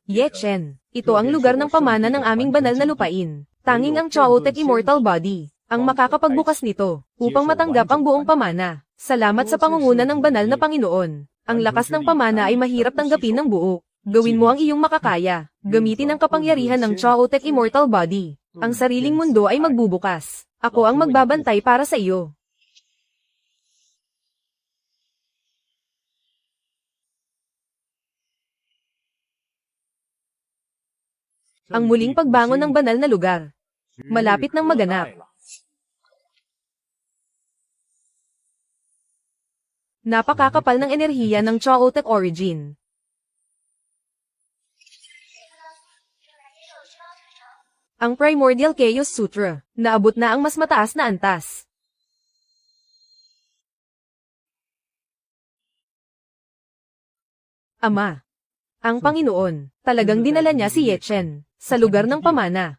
Ye Chen, ito ang lugar ng pamana ng aming banal na lupain. Tanging ang Chaotic Immortal Body ang makakapagbukas nito upang matanggap ang buong pamana. Salamat sa pangunguna ng banal na Panginoon. Ang lakas ng pamana ay mahirap tanggapin ng buo. Gawin mo ang iyong makakaya. Gamitin ang kapangyarihan ng Chaotic Immortal Body. Ang sariling mundo ay magbubukas. Ako ang magbabantay para sa iyo. Ang muling pagbangon ng banal na lugar. Malapit nang maganap. Napakakapal ng enerhiya ng Chaotic Origin. Ang Primordial Chaos Sutra, naabot na ang mas mataas na antas. Ama. Ang Panginoon, talagang dinala niya si Ye Chen sa lugar ng pamana.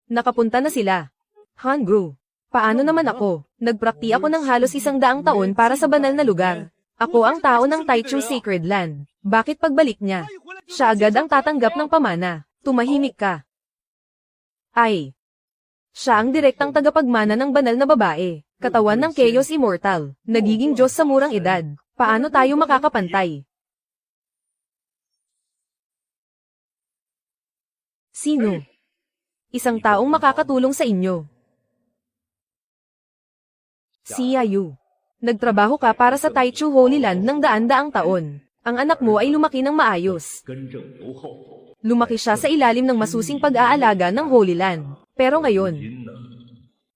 Nakapunta na sila. Han Gru, paano naman ako? Nagprakti ako ng halos 100 taon para sa banal na lugar. Ako ang tao ng Taichu Sacred Land. Bakit pagbalik niya? Siya agad ang tatanggap ng pamana. Tumahimik ka. Ay. Siya ang direktang tagapagmana ng banal na babae. Katawan ng Chaos Immortal. Nagiging Diyos sa murang edad. Paano tayo makakapantay? Sino? Isang taong makakatulong sa inyo. Si Yayu. Nagtrabaho ka para sa Taichu Holy Land ng daan-daang taon. Ang anak mo ay lumaki ng maayos. Lumaki siya sa ilalim ng masusing pag-aalaga ng Holy Land. Pero ngayon,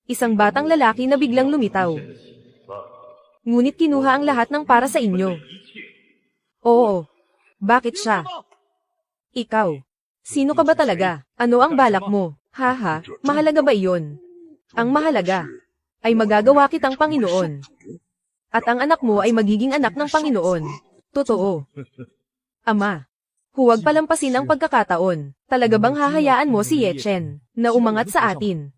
isang batang lalaki na biglang lumitaw. Ngunit kinuha ang lahat ng para sa inyo. Oo. Bakit siya? Ikaw. Sino ka ba talaga? Ano ang balak mo? Haha, mahalaga ba iyon? Ang mahalaga ay magagawa kitang Panginoon. At ang anak mo ay magiging anak ng Panginoon. Totoo. Ama, huwag palampasin ang pagkakataon. Talaga bang hahayaan mo si Ye Chen na umangat sa atin?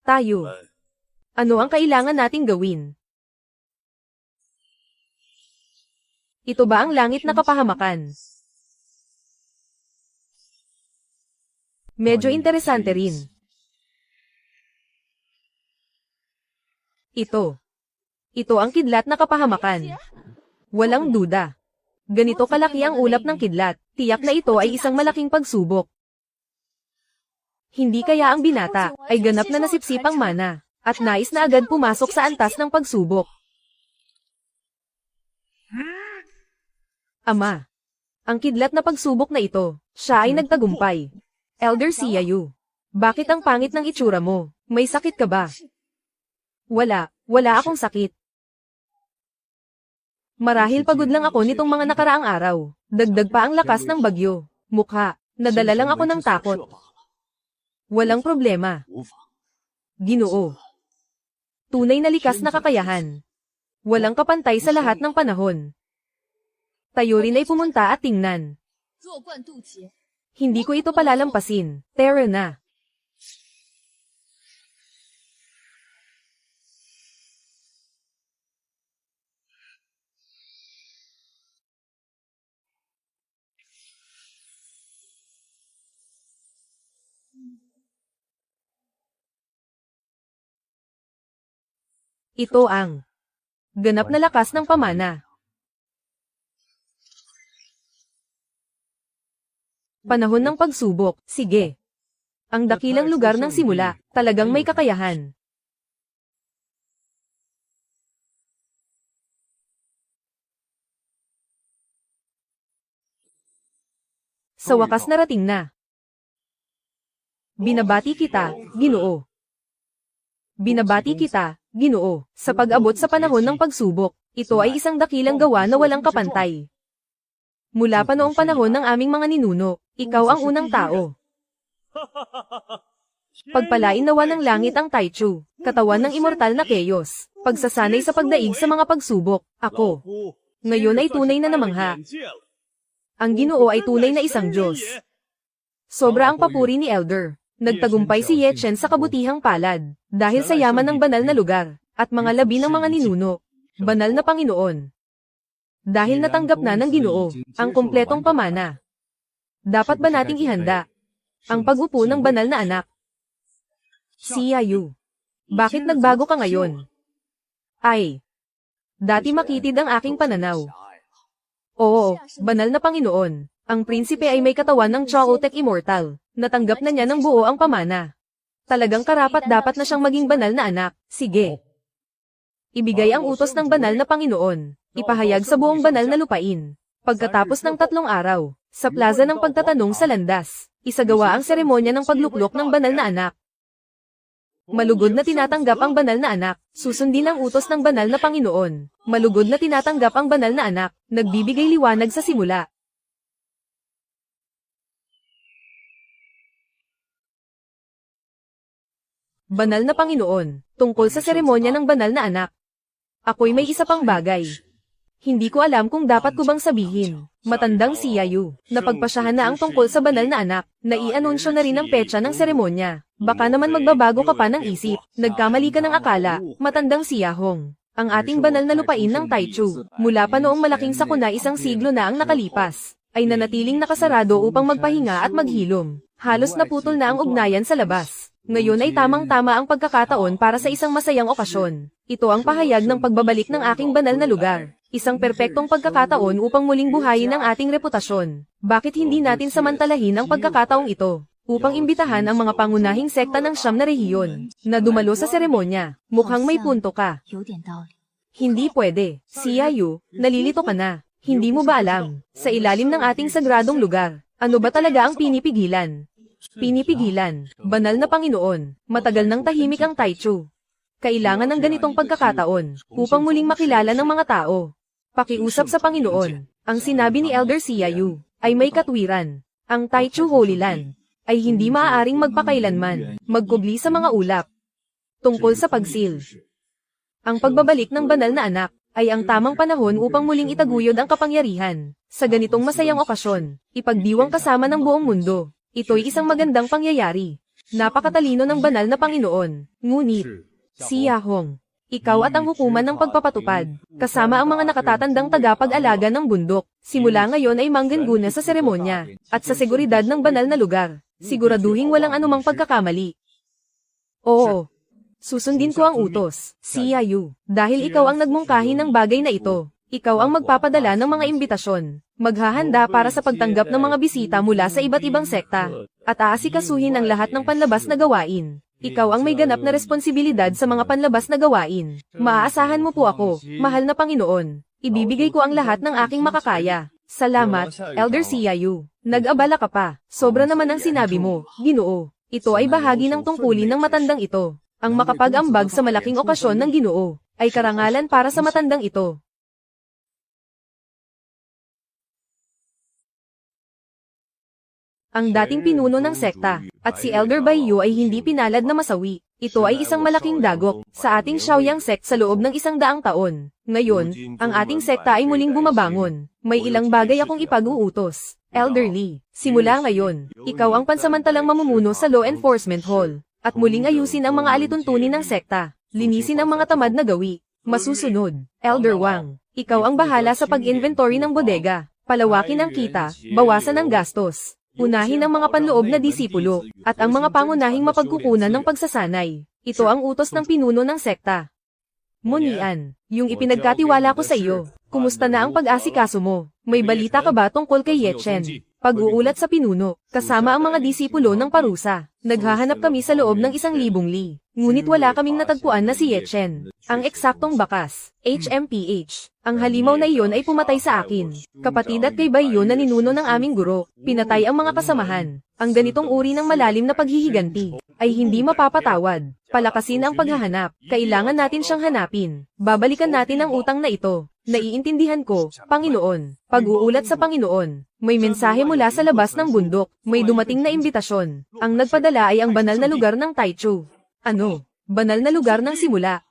Tayo. Ano ang kailangan nating gawin? Ito ba ang langit na kapahamakan? Medyo interesante rin. Ito ang kidlat na kapahamakan. Walang duda. Ganito kalaki ang ulap ng kidlat, tiyak na ito ay isang malaking pagsubok. Hindi kaya ang binata ay ganap na nasipsip ang mana, at nais na agad pumasok sa antas ng pagsubok. Ama, ang kidlat na pagsubok na ito, siya ay nagtagumpay. Elder Siayu, bakit ang pangit ng itsura mo? May sakit ka ba? Wala akong sakit. Marahil pagod lang ako nitong mga nakaraang araw. Dagdag pa ang lakas ng bagyo. Mukha, nadala lang ako ng takot. Walang problema. Ginoo. Tunay na likas na kakayahan. Walang kapantay sa lahat ng panahon. Tayo rin ay pumunta at tingnan. Hindi ko ito palalampasin. Terra na. Ito ang ganap na lakas ng pamana. Panahon ng pagsubok, sige. Ang dakilang lugar ng simula, talagang may kakayahan. Sa wakas narating na. Binabati kita, Ginoo. Binabati kita, Ginoo, sa pag-abot sa panahon ng pagsubok. Ito ay isang dakilang gawa na walang kapantay. Mula pa noong panahon ng aming mga ninuno, ikaw ang unang tao. Pagpalain nawa ng langit ang Taichu, katawan ng immortal na Chaos, pagsasanay sa pagdaig sa mga pagsubok, ako. Ngayon ay tunay na namangha. Ang Ginoo ay tunay na isang Diyos. Sobra ang papuri ni Elder. Nagtagumpay si Ye Chen sa kabutihang palad, dahil sa yaman ng banal na lugar, at mga labi ng mga ninuno. Banal na Panginoon. Dahil natanggap na ng Ginoo ang kumpletong pamana. Dapat ba nating ihanda ang pag-upo ng banal na anak? Siya Yu, bakit nagbago ka ngayon? Ay, dati makitid ang aking pananaw. Oo, banal na Panginoon, ang prinsipe ay may katawan ng Chaotek Immortal. Natanggap na niya ng buo ang pamana. Talagang karapat dapat na siyang maging banal na anak. Sige. Ibigay ang utos ng banal na Panginoon. Ipahayag sa buong banal na lupain. Pagkatapos ng 3 araw, sa plaza ng pagtatanong sa landas, isagawa ang seremonya ng pagluklok ng banal na anak. Malugod na tinatanggap ang banal na anak, susundin ang utos ng banal na Panginoon. Malugod na tinatanggap ang banal na anak, nagbibigay liwanag sa simula. Banal na Panginoon, tungkol sa seremonya ng banal na anak. Ako'y may isa pang bagay. Hindi ko alam kung dapat ko bang sabihin. Matandang si Yayu, napagpasyahan na ang tungkol sa banal na anak, nai-anunsyo na rin ang petsa ng seremonya. Baka naman magbabago ka pa ng isip, nagkamali ka ng akala, matandang si Yahong. Ang ating banal na lupain ng Taichu, mula pa noong malaking sakuna 1 siglo na ang nakalipas, ay nanatiling nakasarado upang magpahinga at maghilom. Halos naputol na ang ugnayan sa labas. Ngayon ay tamang-tama ang pagkakataon para sa isang masayang okasyon. Ito ang pahayag ng pagbabalik ng aking banal na lugar. Isang perpektong pagkakataon upang muling buhayin ang ating reputasyon. Bakit hindi natin samantalahin ang pagkakataong ito? Upang imbitahan ang mga pangunahing sekta ng Siyam na rehiyon na dumalo sa seremonya. Mukhang may punto ka. Hindi pwede. Si Yayu, nalilito ka na. Hindi mo ba alam? Sa ilalim ng ating sagradong lugar, ano ba talaga ang pinipigilan? Pinipigilan, banal na Panginoon, matagal nang tahimik ang Taichu. Kailangan ng ganitong pagkakataon, upang muling makilala ng mga tao. Pakiusap sa Panginoon, ang sinabi ni Elder Siayu, ay may katwiran. Ang Taichu Holy Land, ay hindi maaaring magpakailanman, magkubli sa mga ulap. Tungkol sa pagsil. Ang pagbabalik ng banal na anak, ay ang tamang panahon upang muling itaguyod ang kapangyarihan. Sa ganitong masayang okasyon, ipagdiwang kasama ng buong mundo. Ito'y isang magandang pangyayari. Napakatalino ng banal na Panginoon. Ngunit, si Yahong, ikaw at ang hukuman ng pagpapatupad, kasama ang mga nakatatandang tagapag-alaga ng bundok, simula ngayon ay manggangguna sa seremonya, at sa seguridad ng banal na lugar, siguraduhing walang anumang pagkakamali. Oo, susundin ko ang utos, si Yayu, dahil ikaw ang nagmungkahi ng bagay na ito. Ikaw ang magpapadala ng mga imbitasyon, maghahanda para sa pagtanggap ng mga bisita mula sa iba't ibang sekta, at aasikasuhin ang lahat ng panlabas na gawain. Ikaw ang may ganap na responsibilidad sa mga panlabas na gawain. Maaasahan mo po ako, mahal na Panginoon. Ibibigay ko ang lahat ng aking makakaya. Salamat, Elder Siayu. Nag-abala ka pa. Sobra naman ang sinabi mo, Ginoo. Ito ay bahagi ng tungkulin ng matandang ito. Ang makapag-ambag sa malaking okasyon ng Ginoo, ay karangalan para sa matandang ito. Ang dating pinuno ng sekta, at si Elder Baiyu ay hindi pinalad na masawi. Ito ay isang malaking dagok sa ating Shaoyang sect sa loob ng 100 taon. Ngayon, ang ating sekta ay muling bumabangon. May ilang bagay akong ipag-uutos. Elder Lee, simula ngayon, ikaw ang pansamantalang mamumuno sa Law Enforcement Hall, at muling ayusin ang mga alituntunin ng sekta. Linisin ang mga tamad na gawi. Masusunod, Elder Wang, ikaw ang bahala sa pag-inventory ng bodega. Palawakin ang kita, bawasan ang gastos. Unahin ang mga panloob na disipulo, at ang mga pangunahing mapagkukunan ng pagsasanay. Ito ang utos ng pinuno ng sekta. Munian, yung ipinagkatiwala ko sa iyo, kumusta na ang pag-asikaso mo? May balita ka ba tungkol kay Yechen? Pag-uulat sa pinuno, kasama ang mga disipulo ng parusa. Naghahanap kami sa loob ng 1,000 li. Ngunit wala kaming natagpuan na si Yechen. Ang eksaktong bakas, HMPH. Ang halimaw na iyon ay pumatay sa akin. Kapatid at kay Baiyu na ninuno ng aming guro, pinatay ang mga kasamahan. Ang ganitong uri ng malalim na paghihiganti, ay hindi mapapatawad. Palakasin ang paghahanap. Kailangan natin siyang hanapin. Babalikan natin ang utang na ito. Naiintindihan ko, Panginoon. Pag-uulat sa Panginoon. May mensahe mula sa labas ng bundok. May dumating na imbitasyon. Ang nagpadala ay ang banal na lugar ng Taichu. Ano? Banal na lugar ng simula.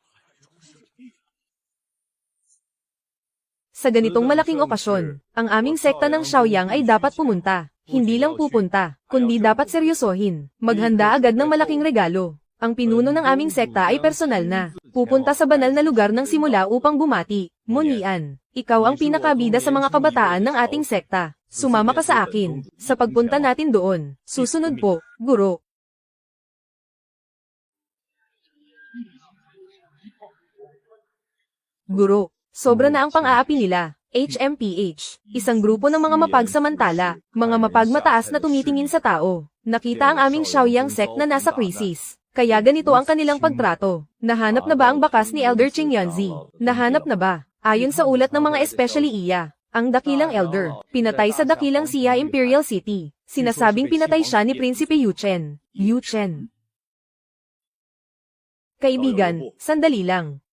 Sa ganitong malaking okasyon, ang aming sekta ng Shaoyang ay dapat pumunta. Hindi lang pupunta, kundi dapat seryosohin. Maghanda agad ng malaking regalo. Ang pinuno ng aming sekta ay personal na. Pupunta sa banal na lugar ng simula upang bumati. Munian, Ikaw ang pinakabida sa mga kabataan ng ating sekta. Sumama ka sa akin. Sa pagpunta natin doon. Susunod po, guro. Guro, sobra na ang pang-aapi nila. HMPH, isang grupo ng mga mapagsamantala, mga mapagmataas na tumitingin sa tao. Nakita ang aming Shaoyang sect na nasa krisis. Kaya ganito ang kanilang pagtrato. Nahanap na ba ang bakas ni Elder Qingyanzi? Nahanap na ba? Ayon sa ulat ng mga especially iya, ang dakilang elder, pinatay sa dakilang Xia Imperial City. Sinasabing pinatay siya ni Prinsipe Yu Chen. Yu Chen. Kaibigan, sandali lang.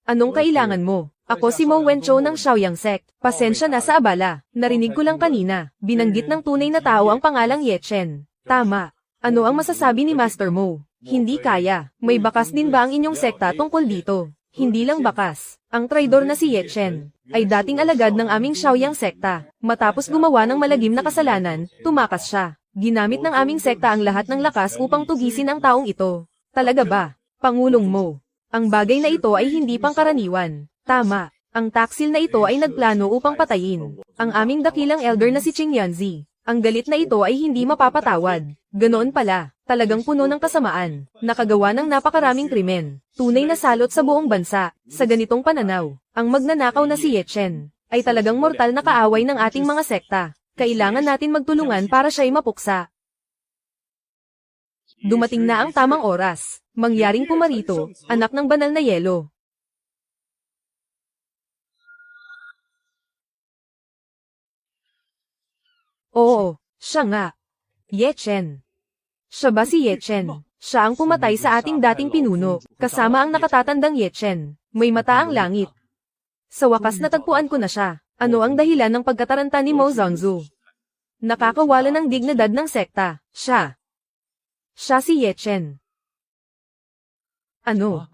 Anong kailangan mo? Ako si Mo Wencho ng Shaoyang Sect. Pasensya na sa abala. Narinig ko lang kanina. Binanggit ng tunay na tao ang pangalang Ye Chen. Tama. Ano ang masasabi ni Master Mo? Hindi kaya. May bakas din ba ang inyong sekta tungkol dito? Hindi lang bakas. Ang traidor na si Ye Chen ay dating alagad ng aming Shaoyang sekta. Matapos gumawa ng malagim na kasalanan, tumakas siya. Ginamit ng aming sekta ang lahat ng lakas upang tugisin ang taong ito. Talaga ba? Pangulong Mo. Ang bagay na ito ay hindi pangkaraniwan. Tama. Ang taksil na ito ay nagplano upang patayin ang aming dakilang elder na si Qingyanzi. Ang galit na ito ay hindi mapapatawad. Ganoon pala, talagang puno ng kasamaan. Nakagawa ng napakaraming krimen. Tunay na salot sa buong bansa. Sa ganitong pananaw, ang magnanakaw na si Ye Chen ay talagang mortal na kaaway ng ating mga sekta. Kailangan natin magtulungan para siya'y mapuksa. Dumating na ang tamang oras. Mangyaring pumarito, anak ng banal na yelo. Oo, siya nga. Ye Chen. Siya ba si Ye Chen? Siya ang pumatay sa ating dating pinuno, kasama ang nakatatandang Ye Chen. May mata ang langit. Sa wakas natagpuan ko na siya. Ano ang dahilan ng pagkataranta ni Mo Zongzu? Nakakawala ng dignidad ng sekta. Siya. Siya si Ye Chen. Ano?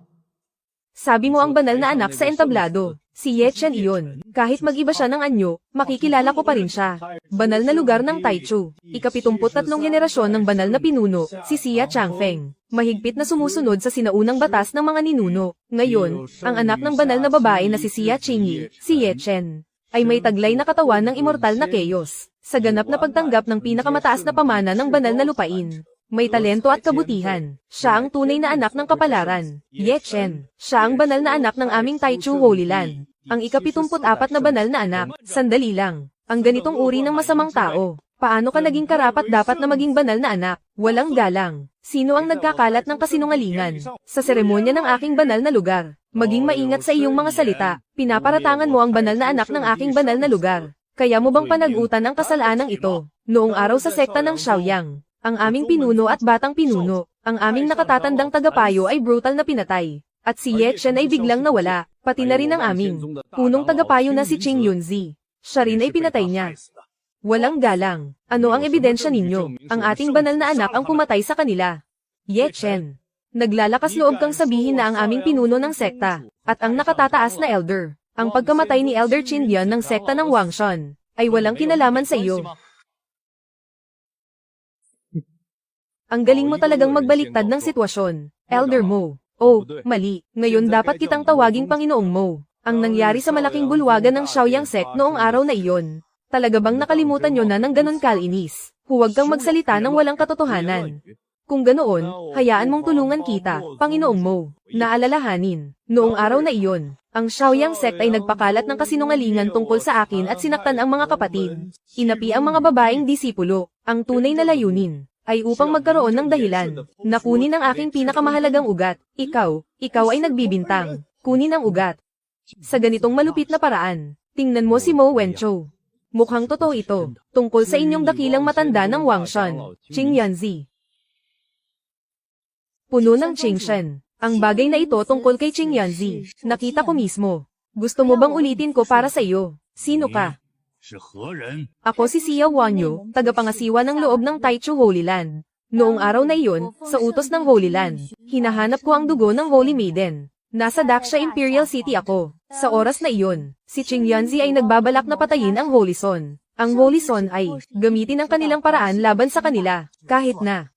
Sabi mo ang banal na anak sa entablado. Si Ye Chen iyon. Kahit mag-iba siya ng anyo, makikilala ko pa rin siya. Banal na lugar ng Taichu. Ika-73 henerasyon ng banal na pinuno, si Xia Changfeng. Mahigpit na sumusunod sa sinaunang batas ng mga ninuno. Ngayon, ang anak ng banal na babae na si Xia Qingyi, si Ye Chen, ay may taglay na katawan ng immortal na chaos. Sa ganap na pagtanggap ng pinakamataas na pamana ng banal na lupain. May talento at kabutihan. Siya ang tunay na anak ng kapalaran. Ye Chen. Siya ang banal na anak ng aming Taichu Holy Land. Ang ika-74 na banal na anak. Sandali lang. Ang ganitong uri ng masamang tao. Paano ka naging karapat dapat na maging banal na anak? Walang galang. Sino ang nagkakalat ng kasinungalingan? Sa seremonya ng aking banal na lugar. Maging maingat sa iyong mga salita. Pinaparatangan mo ang banal na anak ng aking banal na lugar. Kaya mo bang panagutan ang kasalanang ito? Noong araw sa sekta ng Shaoyang. Ang aming pinuno at batang pinuno, ang aming nakatatandang tagapayo ay brutal na pinatay. At si Ye Chen ay biglang nawala, pati na rin ang aming punong tagapayo na si Qingyunzi. Siya rin ay pinatay niya. Walang galang. Ano ang ebidensya ninyo? Ang ating banal na anak ang pumatay sa kanila. Ye Chen. Naglalakas loob kang sabihin na ang aming pinuno ng sekta, at ang nakatataas na elder, ang pagkamatay ni Elder Qindian ng sekta ng Wangshan, ay walang kinalaman sa iyo. Ang galing mo talagang magbaliktad ng sitwasyon, Elder Mo. Oh, mali. Ngayon dapat kitang tawaging Panginoong Mo. Ang nangyari sa malaking bulwagan ng Shaoyang Sect noong araw na iyon. Talaga bang nakalimutan nyo na ng ganon kalinis? Huwag kang magsalita ng walang katotohanan. Kung ganoon, hayaan mong tulungan kita, Panginoong Mo. Naalalahanin, noong araw na iyon, ang Shaoyang Sect ay nagpakalat ng kasinungalingan tungkol sa akin at sinaktan ang mga kapatid. Inapi ang mga babaeng disipulo. Ang tunay na layunin ay upang magkaroon ng dahilan na kunin ang aking pinakamahalagang ugat. Ikaw ay nagbibintang. Kunin ang ugat. Sa ganitong malupit na paraan, tingnan mo si Mo Wencho. Mukhang totoo ito, tungkol sa inyong dakilang matanda ng Wangshan, Qingyanzi. Puno ng Qingshan. Ang bagay na ito tungkol kay Qingyanzi, nakita ko mismo. Gusto mo bang ulitin ko para sa iyo? Sino ka? Ako si Xia Wanyo, tagapangasiwa ng loob ng Taichu Holy Land. Noong araw na iyon, sa utos ng Holy Land, hinahanap ko ang dugo ng Holy Maiden. Nasa Daxia Imperial City ako. Sa oras na iyon, si Qingyanzi ay nagbabalak na patayin ang Holy Son. Ang Holy Son ay gamitin ang kanilang paraan laban sa kanila, kahit na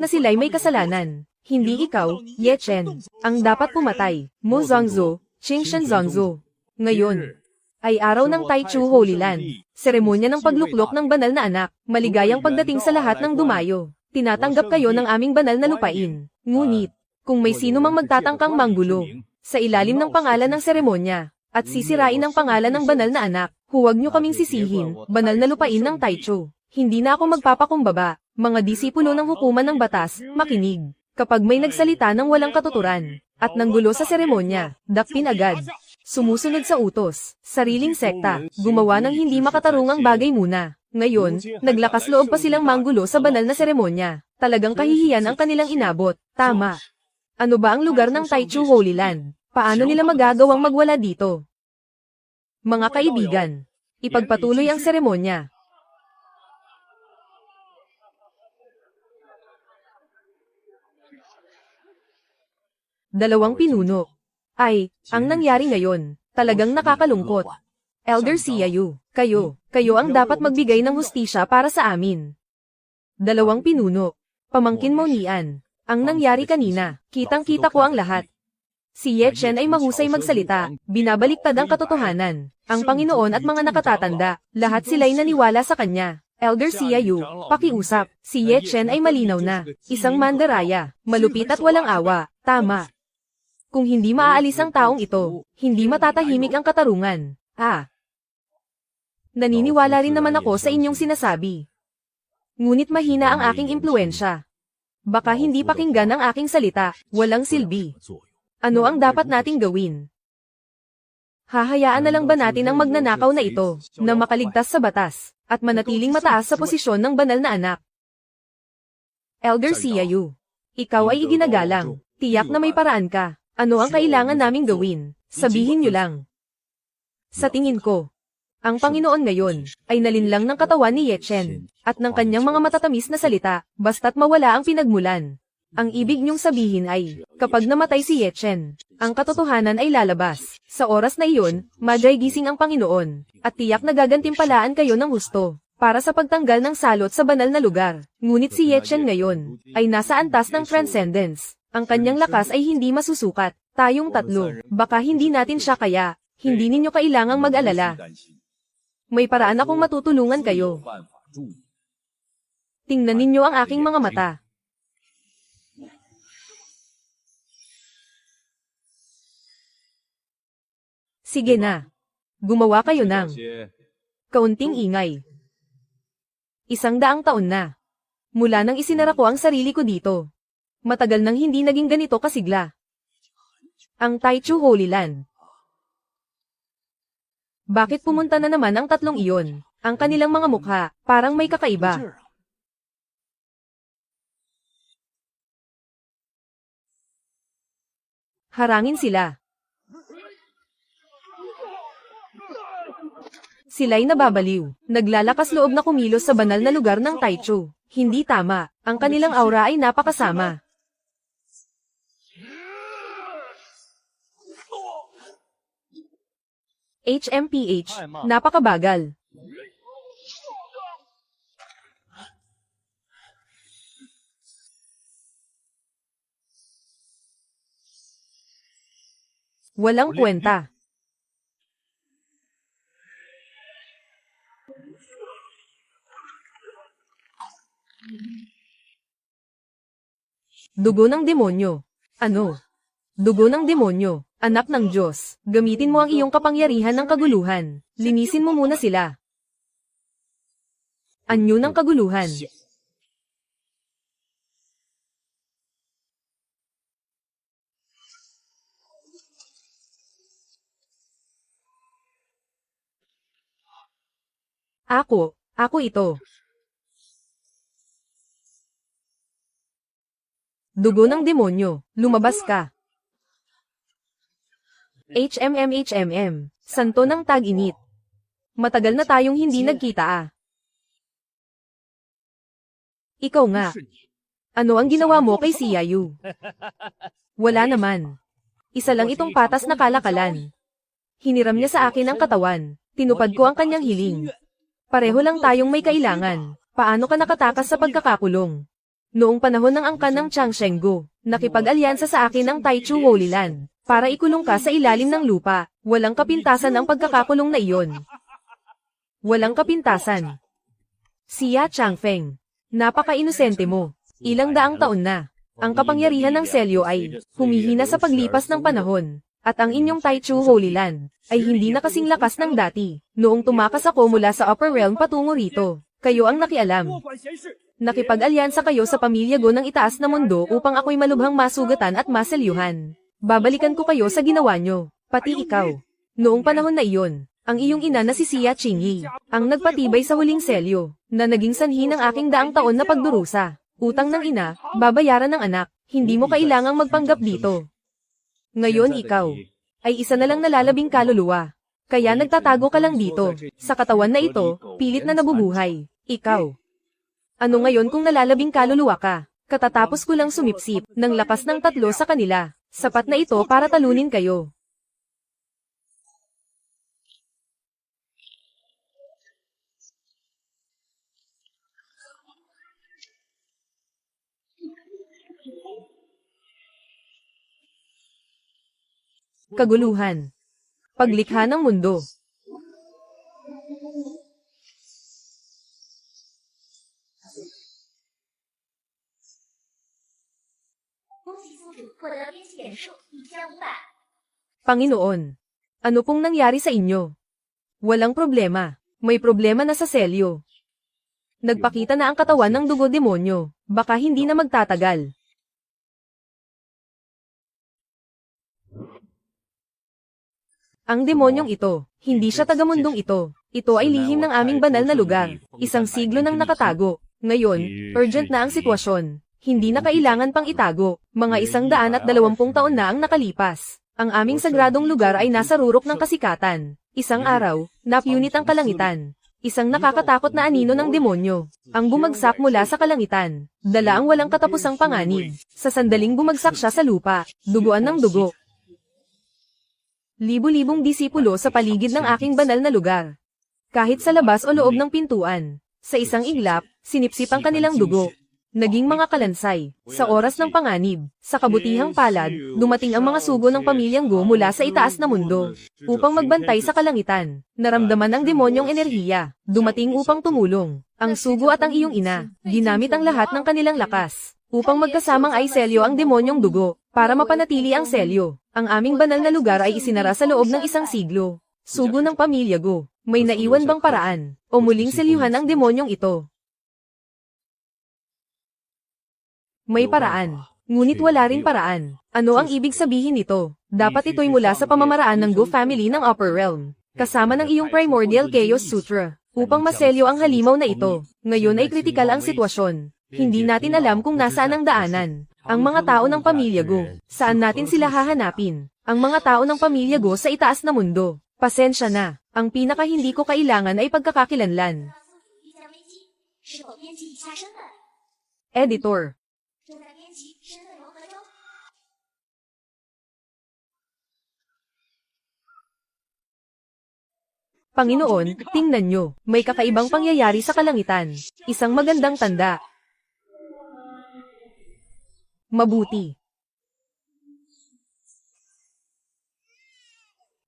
sila'y may kasalanan. Hindi ikaw, Ye Chen, ang dapat pumatay. Mo Zongzu, Qingshan Zongzu. Ngayon, ay araw ng Taichu Holy Land. Seremonya ng pagluklok ng banal na anak. Maligayang pagdating sa lahat ng dumayo. Tinatanggap kayo ng aming banal na lupain. Ngunit, kung may sino mang magtatangkang manggulo, sa ilalim ng pangalan ng seremonya, at sisirain ang pangalan ng banal na anak, huwag niyo kaming sisihin, banal na lupain ng Taichu. Hindi na ako magpapakumbaba, mga disipulo ng hukuman ng batas, makinig. Kapag may nagsalita ng walang katuturan, at nanggulo sa seremonya, dakpin agad. Sumusunod sa utos, sariling sekta, gumawa ng hindi makatarungang bagay muna. Ngayon, naglakas loob pa silang manggulo sa banal na seremonya. Talagang kahihiyan ang kanilang inabot. Tama. Ano ba ang lugar ng Taichu Holy Land? Paano nila magagawang magwala dito? Mga kaibigan, ipagpatuloy ang seremonya. Dalawang pinuno. Ay, ang nangyari ngayon, talagang nakakalungkot. Elder Xiaoyu, kayo ang dapat magbigay ng hustisya para sa amin. Dalawang pinuno. Pamangkin mo Nian. Ang nangyari kanina, kitang-kita ko ang lahat. Si Ye Chen ay mahusay magsalita, binabaliktad ang katotohanan. Ang Panginoon at mga nakatatanda, lahat sila'y naniwala sa kanya. Elder Xiaoyu, pakiusap, si Ye Chen ay malinaw na, isang mandaraya, malupit at walang awa, tama. Kung hindi maaalis ang taong ito, hindi matatahimik ang katarungan. Naniniwala rin naman ako sa inyong sinasabi. Ngunit mahina ang aking impluensya. Baka hindi pakinggan ang aking salita, walang silbi. Ano ang dapat nating gawin? Hahayaan na lang ba natin ang magnanakaw na ito, na makaligtas sa batas, at manatiling mataas sa posisyon ng banal na anak? Elder Xiaoyu, ikaw ay iginagalang, tiyak na may paraan ka. Ano ang kailangan naming gawin? Sabihin niyo lang. Sa tingin ko, ang Panginoon ngayon, ay nalinlang ng katawan ni Ye Chen, at ng kanyang mga matatamis na salita, basta't mawala ang pinagmulan. Ang ibig niyong sabihin ay, kapag namatay si Ye Chen, ang katotohanan ay lalabas. Sa oras na iyon, madyay gising ang Panginoon, at tiyak na gagantimpalaan kayo ng husto, para sa pagtanggal ng salot sa banal na lugar. Ngunit si Ye Chen ngayon, ay nasa antas ng transcendence. Ang kanyang lakas ay hindi masusukat. Tayong tatlo, baka hindi natin siya kaya, hindi ninyo kailangang mag-alala. May paraan akong matutulungan kayo. Tingnan ninyo ang aking mga mata. Sige na. Gumawa kayo ng kaunting ingay. 100 taon na. Mula nang isinara ko ang sarili ko dito. Matagal nang hindi naging ganito kasigla. Ang Taichu Holy Land. Bakit pumunta na naman ang tatlong iyon? Ang kanilang mga mukha, parang may kakaiba. Harangin sila. Sila'y nababaliw. Naglalakas loob na kumilos sa banal na lugar ng Taichu. Hindi tama. Ang kanilang aura ay napakasama. HMPH, napakabagal. Walang kwenta. Dugo ng demonyo. Ano? Dugo ng demonyo. Anak ng Diyos, gamitin mo ang iyong kapangyarihan ng kaguluhan. Linisin mo muna sila. Anyo ng kaguluhan. Ako ito. Dugo ng demonyo, lumabas ka. HMM, santo ng tag-init. Matagal na tayong hindi nagkita . Ikaw nga. Ano ang ginawa mo kay Xiaoyu? Wala naman. Isa lang itong patas na kalakalan. Hiniram niya sa akin ang katawan. Tinupad ko ang kanyang hiling. Pareho lang tayong may kailangan. Paano ka nakatakas sa pagkakakulong? Noong panahon ng angkan ng Chang Shenggu, nakipag-alyansa sa akin ng Taichu Holy Land, para ikulong ka sa ilalim ng lupa. Walang kapintasan ang pagkakakulong na iyon. Walang kapintasan. Siya Changfeng. Napaka-inosente mo. Ilang daang taon na. Ang kapangyarihan ng selyo ay humihina sa paglipas ng panahon. At ang inyong Taichu Holy Land ay hindi na kasing lakas ng dati. Noong tumakas ako mula sa Upper Realm patungo rito, kayo ang nakialam. Nakipag-alyansa kayo sa pamilya Go ng itaas na mundo upang ako'y malubhang masugatan at maselyuhan. Babalikan ko kayo sa ginawa nyo, pati ikaw. Noong panahon na iyon, ang iyong ina na si Xia Qingyi, ang nagpatibay sa huling selyo, na naging sanhi ng aking daang taon na pagdurusa. Utang ng ina, babayaran ng anak, hindi mo kailangang magpanggap dito. Ngayon ikaw, ay isa na lang nalalabing kaluluwa. Kaya nagtatago ka lang dito, sa katawan na ito, pilit na nabubuhay. Ikaw. Ano ngayon kung nalalabing kaluluwa ka? Katatapos ko lang sumipsip, ng lakas ng tatlo sa kanila. Sapat na ito para talunin kayo. Kaguluhan. Paglikha ng mundo. Panginoon, ano pong nangyari sa inyo? Walang problema. May problema na sa selyo. Nagpakita na ang katawan ng dugo demonyo. Baka hindi na magtatagal. Ang demonyong ito, hindi siya tagamundong ito. Ito ay lihim ng aming banal na lugar. Isang siglo nang nakatago. Ngayon, urgent na ang sitwasyon. Hindi na kailangan pang itago. Mga 120 taon na ang nakalipas. Ang aming sagradong lugar ay nasa rurok ng kasikatan. Isang araw, napunit ang kalangitan. Isang nakakatakot na anino ng demonyo. Ang bumagsak mula sa kalangitan. Dala ang walang katapusang panganib. Sa sandaling bumagsak siya sa lupa. Duguan ng dugo. Libu-libong disipulo sa paligid ng aking banal na lugar. Kahit sa labas o loob ng pintuan. Sa isang iglap, sinipsip ang kanilang dugo. Naging mga kalansay. Sa oras ng panganib, sa kabutihang palad, dumating ang mga sugo ng pamilyang Go mula sa itaas na mundo. Upang magbantay sa kalangitan. Naramdaman ng demonyong enerhiya. Dumating upang tumulong. Ang sugo at ang iyong ina, ginamit ang lahat ng kanilang lakas. Upang magkasamang ay selyo ang demonyong dugo. Para mapanatili ang selyo, ang aming banal na lugar ay isinara sa loob ng isang siglo. Sugo ng pamilya Go, may naiwan bang paraan, o muling selyuhan ang demonyong ito? May paraan, ngunit wala rin paraan. Ano ang ibig sabihin nito? Dapat ito'y mula sa pamamaraan ng Go family ng Upper Realm, kasama ng iyong Primordial Chaos Sutra, upang maselyo ang halimaw na ito. Ngayon ay kritikal ang sitwasyon. Hindi natin alam kung nasaan ang daanan. Ang mga tao ng pamilya Go, saan natin sila hahanapin? Ang mga tao ng pamilya Go sa itaas na mundo. Pasensya na, ang pinaka hindi ko kailangan ay pagkakakilanlan. Editor. Panginoon, tingnan nyo, may kakaibang pangyayari sa kalangitan. Isang magandang tanda. Mabuti.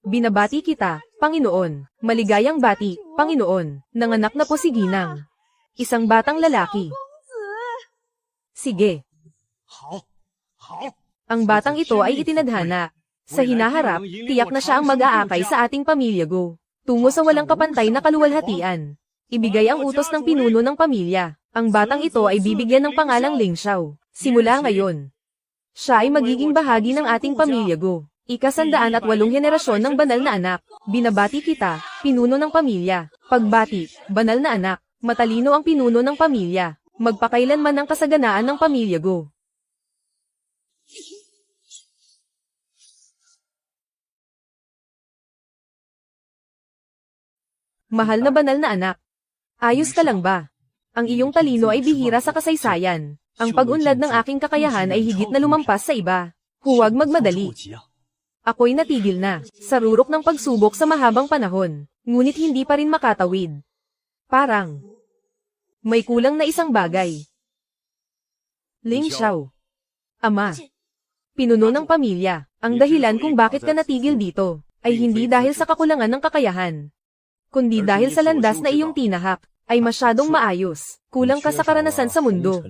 Binabati kita, Panginoon. Maligayang bati, Panginoon. Nanganak na po si Ginang. Isang batang lalaki. Sige. Ang batang ito ay itinadhana. Sa hinaharap, tiyak na siya ang mag-aakay sa ating pamilya Go. Tungo sa walang kapantay na kaluwalhatian. Ibigay ang utos ng pinuno ng pamilya. Ang batang ito ay bibigyan ng pangalang Ling Xiao. Simula ngayon, siya ay magiging bahagi ng ating pamilya Go. Ika-108 henerasyon ng banal na anak. Binabati kita, pinuno ng pamilya. Pagbati, banal na anak. Matalino ang pinuno ng pamilya. Magpakailanman ang kasaganaan ng pamilya Go. Mahal na banal na anak. Ayos ka lang ba? Ang iyong talino ay bihira sa kasaysayan. Ang pag-unlad ng aking kakayahan ay higit na lumampas sa iba. Huwag magmadali. Ako'y natigil na, sa rurok ng pagsubok sa mahabang panahon, ngunit hindi pa rin makatawid. Parang, may kulang na isang bagay. Ling Xiao. Ama. Pinuno ng pamilya. Ang dahilan kung bakit ka natigil dito, ay hindi dahil sa kakulangan ng kakayahan, kundi dahil sa landas na iyong tinahak, ay masyadong maayos. Kulang ka sa karanasan sa mundo.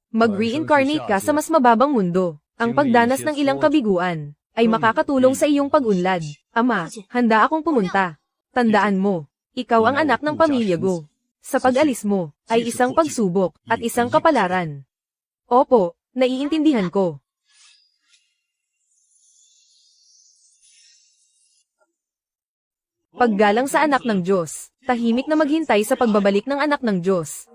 Mag-reincarnate ka sa mas mababang mundo. Ang pagdanas ng ilang kabiguan, ay makakatulong sa iyong pag-unlad. Ama, handa akong pumunta. Tandaan mo, ikaw ang anak ng pamilya Go. Sa pag-alis mo, ay isang pagsubok, at isang kapalaran. Opo, naiintindihan ko. Paggalang sa anak ng Diyos, tahimik na maghintay sa pagbabalik ng anak ng Diyos.